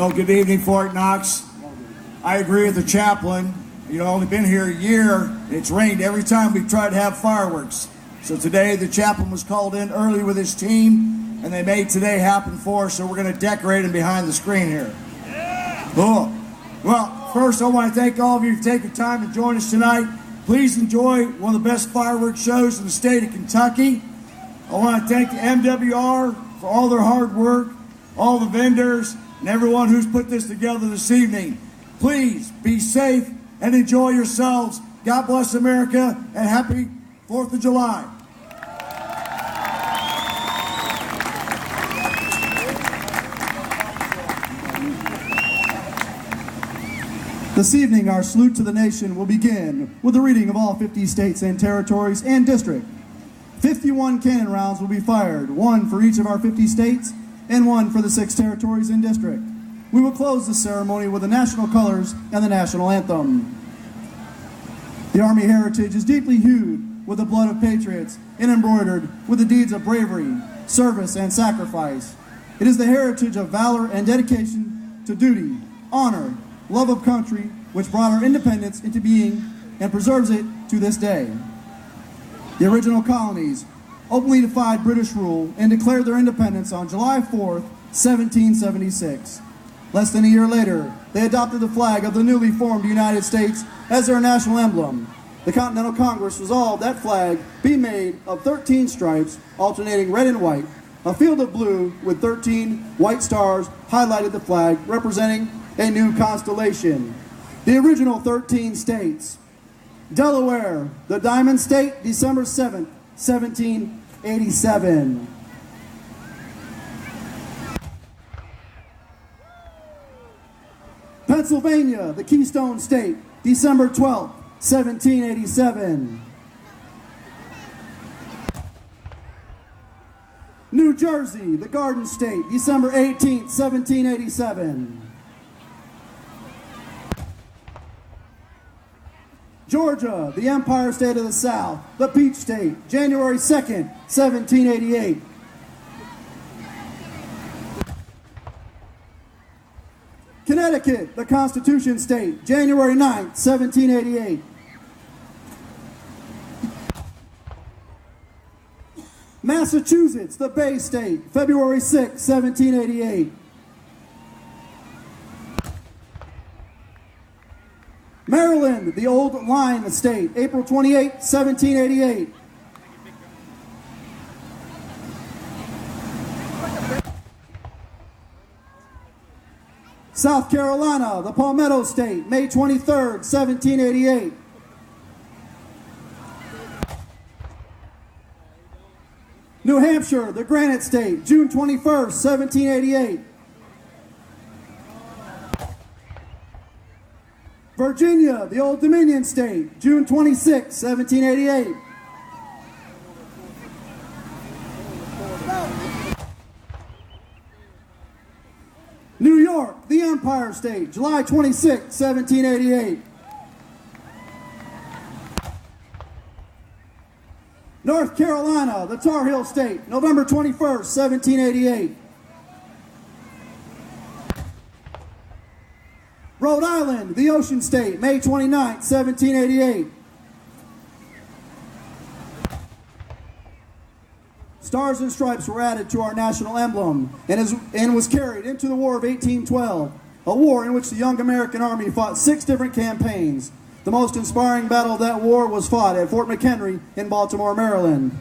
Well, good evening, Fort Knox. I agree with the chaplain. Only been here a year. It's rained every time we've tried to have fireworks. So today the chaplain was called in early with his team, and they made today happen for us, so we're going to decorate him behind the screen here. Cool. Well, first I want to thank all of you for taking time to join us tonight. Please enjoy one of the best fireworks shows in the state of Kentucky. I want to thank the MWR for all their hard work, all the vendors, and everyone who's put this together this evening. Please be safe and enjoy yourselves. God bless America, and happy 4th of July. This evening, our salute to the nation will begin with a reading of all 50 states and territories and district. 51 cannon rounds will be fired, one for each of our 50 states and one for the 6 territories and district. We will close the ceremony with the national colors and the national anthem. The Army heritage is deeply hued with the blood of patriots and embroidered with the deeds of bravery, service, and sacrifice. It is the heritage of valor and dedication to duty, honor, love of country, which brought our independence into being and preserves it to this day. The original colonies openly defied British rule and declared their independence on July 4th, 1776. Less than a year later, they adopted the flag of the newly formed United States as their national emblem. The Continental Congress resolved that flag be made of 13 stripes, alternating red and white. A field of blue with 13 white stars highlighted the flag, representing a new constellation. The original 13 states: Delaware, the Diamond State, December 7th, 1787. Pennsylvania, the Keystone State, December 12th, 1787. New Jersey, the Garden State, December 18th, 1787. Georgia, the Empire State of the South, the Peach State, January 2nd, 1788. Connecticut, the Constitution State, January 9th, 1788. Massachusetts, the Bay State, February 6th, 1788. Maryland, the Old Line State, April 28, 1788. South Carolina, the Palmetto State, May 23rd, 1788. New Hampshire, the Granite State, June 21st, 1788. Virginia, the Old Dominion State, June 26, 1788. New York, the Empire State, July 26, 1788. North Carolina, the Tar Heel State, November 21st, 1788. Rhode Island, the Ocean State, May 29th, 1788. Stars and stripes were added to our national emblem and was carried into the War of 1812, a war in which the young American Army fought 6 different campaigns. The most inspiring battle of that war was fought at Fort McHenry in Baltimore, Maryland.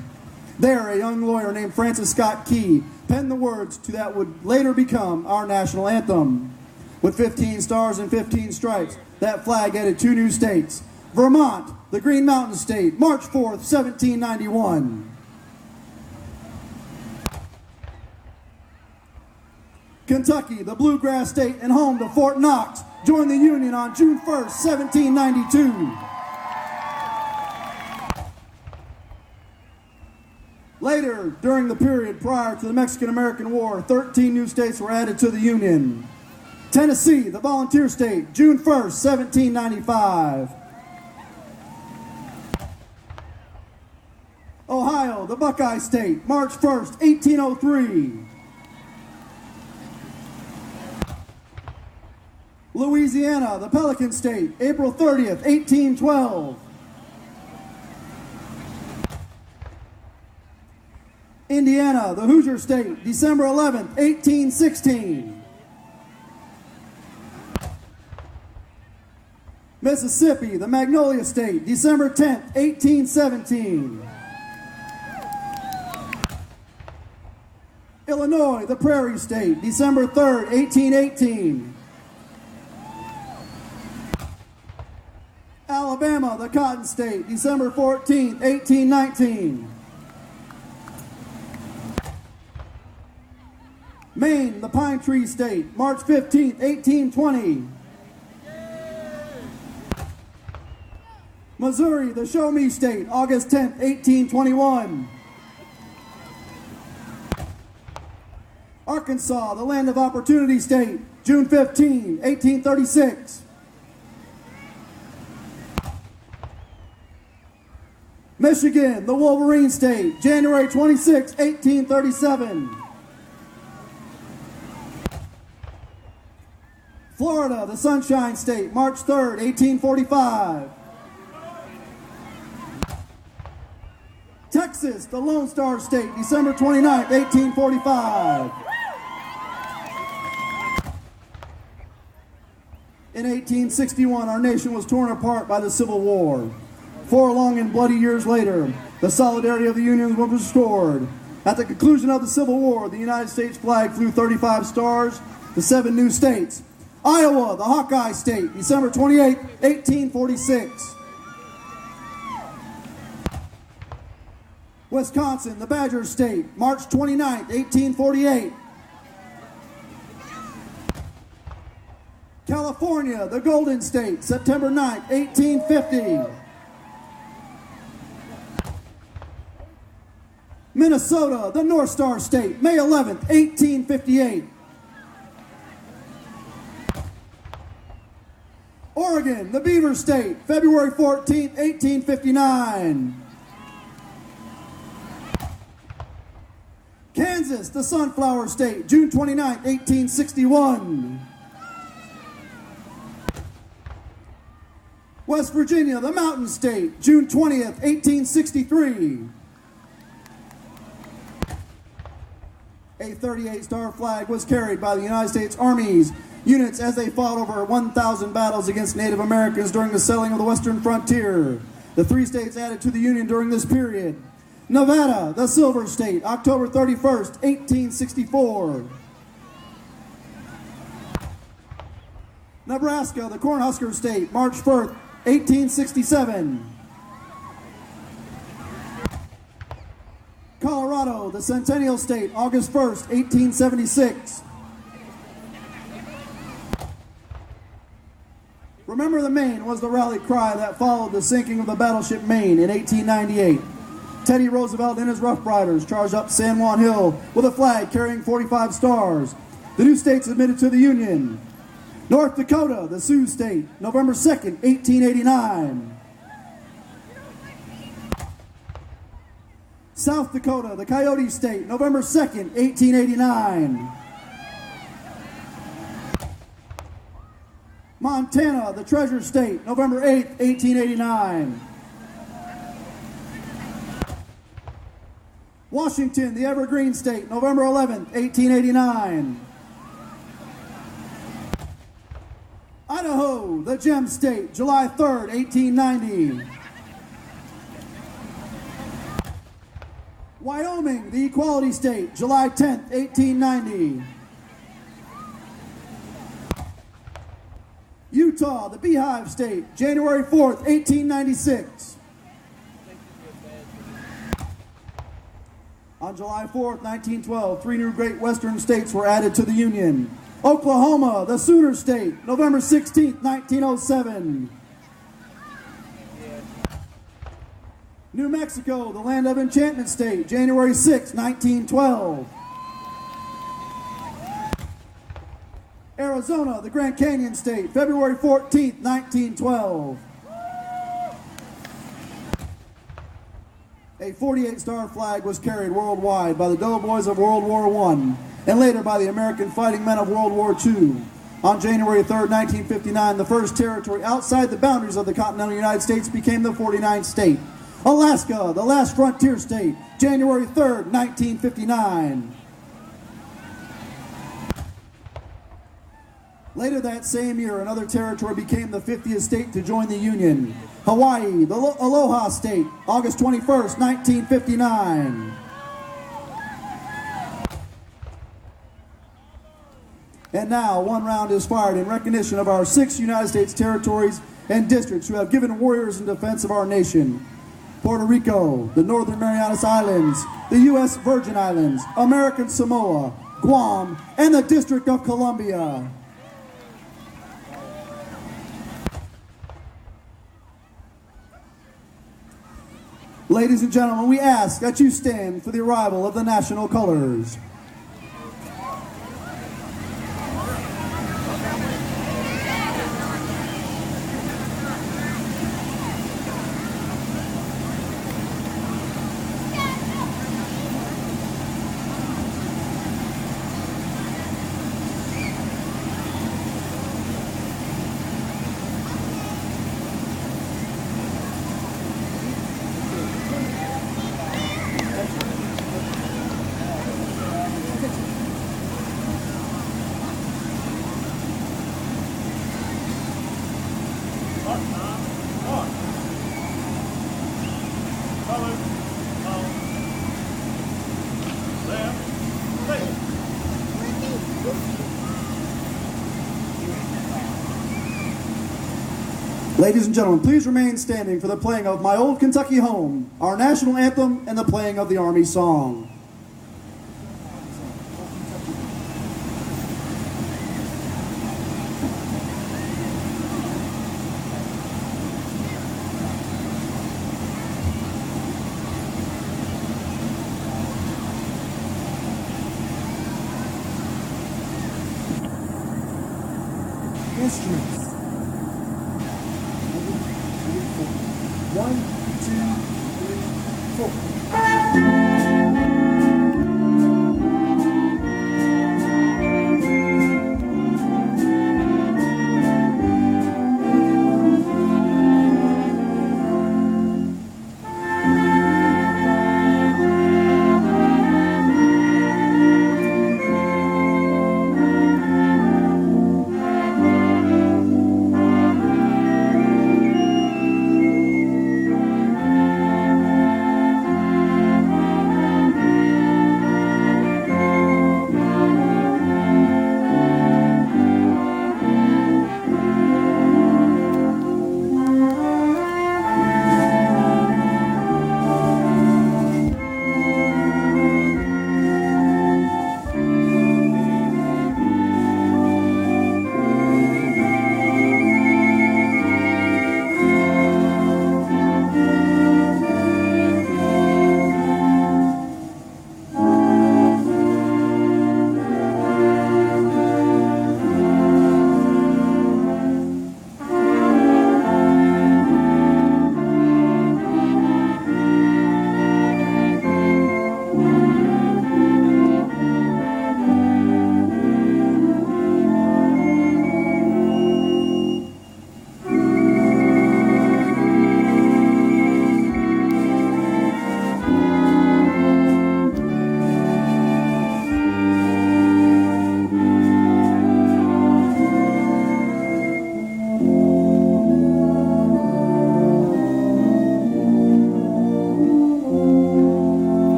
There, a young lawyer named Francis Scott Key penned the words to that would later become our national anthem. With 15 stars and 15 stripes, that flag added 2 new states. Vermont, the Green Mountain State, March 4th, 1791. Kentucky, the Bluegrass State and home to Fort Knox, joined the Union on June 1st, 1792. Later, during the period prior to the Mexican-American War, 13 new states were added to the Union. Tennessee, the Volunteer State, June 1st, 1795. Ohio, the Buckeye State, March 1st, 1803. Louisiana, the Pelican State, April 30th, 1812. Indiana, the Hoosier State, December 11th, 1816. Mississippi, the Magnolia State, December 10th, 1817. Illinois, the Prairie State, December 3rd, 1818. Alabama, the Cotton State, December 14th, 1819. Maine, the Pine Tree State, March 15th, 1820. Missouri, the Show Me State, August 10th, 1821. Arkansas, the Land of Opportunity State, June 15, 1836. Michigan, the Wolverine State, January 26, 1837. Florida, the Sunshine State, March 3rd, 1845. Texas, the Lone Star State, December 29th, 1845. In 1861, our nation was torn apart by the Civil War. 4 long and bloody years later, the solidarity of the Union was restored. At the conclusion of the Civil War, the United States flag flew 35 stars to 7 new states. Iowa, the Hawkeye State, December 28, 1846. Wisconsin, the Badger State, March 29, 1848. California, the Golden State, September 9, 1850. Minnesota, the North Star State, May 11, 1858. Oregon, the Beaver State, February 14, 1859. Kansas, the Sunflower State, June 29, 1861. West Virginia, the Mountain State, June 20th, 1863. A 38-star flag was carried by the United States Army's units as they fought over 1,000 battles against Native Americans during the settling of the western frontier. The 3 states added to the Union during this period. Nevada, the Silver State, October 31st, 1864. Nebraska, the Cornhusker State, March 1st, 1867. Colorado, the Centennial State, August 1st, 1876. Remember the Maine was the rally cry that followed the sinking of the battleship Maine in 1898. Teddy Roosevelt and his Rough Riders charged up San Juan Hill with a flag carrying 45 stars. The new states admitted to the Union. North Dakota, the Sioux State, November 2nd, 1889. South Dakota, the Coyote State, November 2nd, 1889. Montana, the Treasure State, November 8th, 1889. Washington, the Evergreen State, November 11th, 1889. Idaho, the Gem State, July 3rd, 1890. Wyoming, the Equality State, July 10th, 1890. Utah, the Beehive State, January 4th, 1896. On July 4th, 1912, 3 new great western states were added to the Union. Oklahoma, the Sooner State, November 16th, 1907. New Mexico, the Land of Enchantment State, January 6, 1912. Arizona, the Grand Canyon State, February 14th, 1912. A 48-star flag was carried worldwide by the Doughboys of World War I and later by the American fighting men of World War II. On January 3rd, 1959, the first territory outside the boundaries of the continental United States became the 49th state. Alaska, the last frontier state, January 3rd, 1959. Later that same year, another territory became the 50th state to join the Union. Hawaii, the Aloha State, August 21st, 1959. And now, one round is fired in recognition of our 6 United States territories and districts who have given warriors in defense of our nation. Puerto Rico, the Northern Marianas Islands, the U.S. Virgin Islands, American Samoa, Guam, and the District of Columbia. Ladies and gentlemen, we ask that you stand for the arrival of the national colors. Ladies and gentlemen, please remain standing for the playing of My Old Kentucky Home, our national anthem, and the playing of the Army song. Instruments. 1, 2, 3, 4.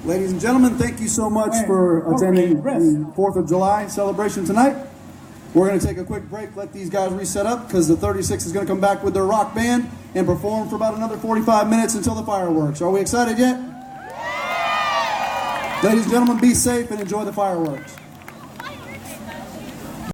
Ladies and gentlemen, thank you so much for attending the 4th of July celebration tonight. We're going to take a quick break, let these guys reset up, because the 36 is going to come back with their rock band and perform for about another 45 minutes until the fireworks. Are we excited yet? Ladies and gentlemen, be safe and enjoy the fireworks.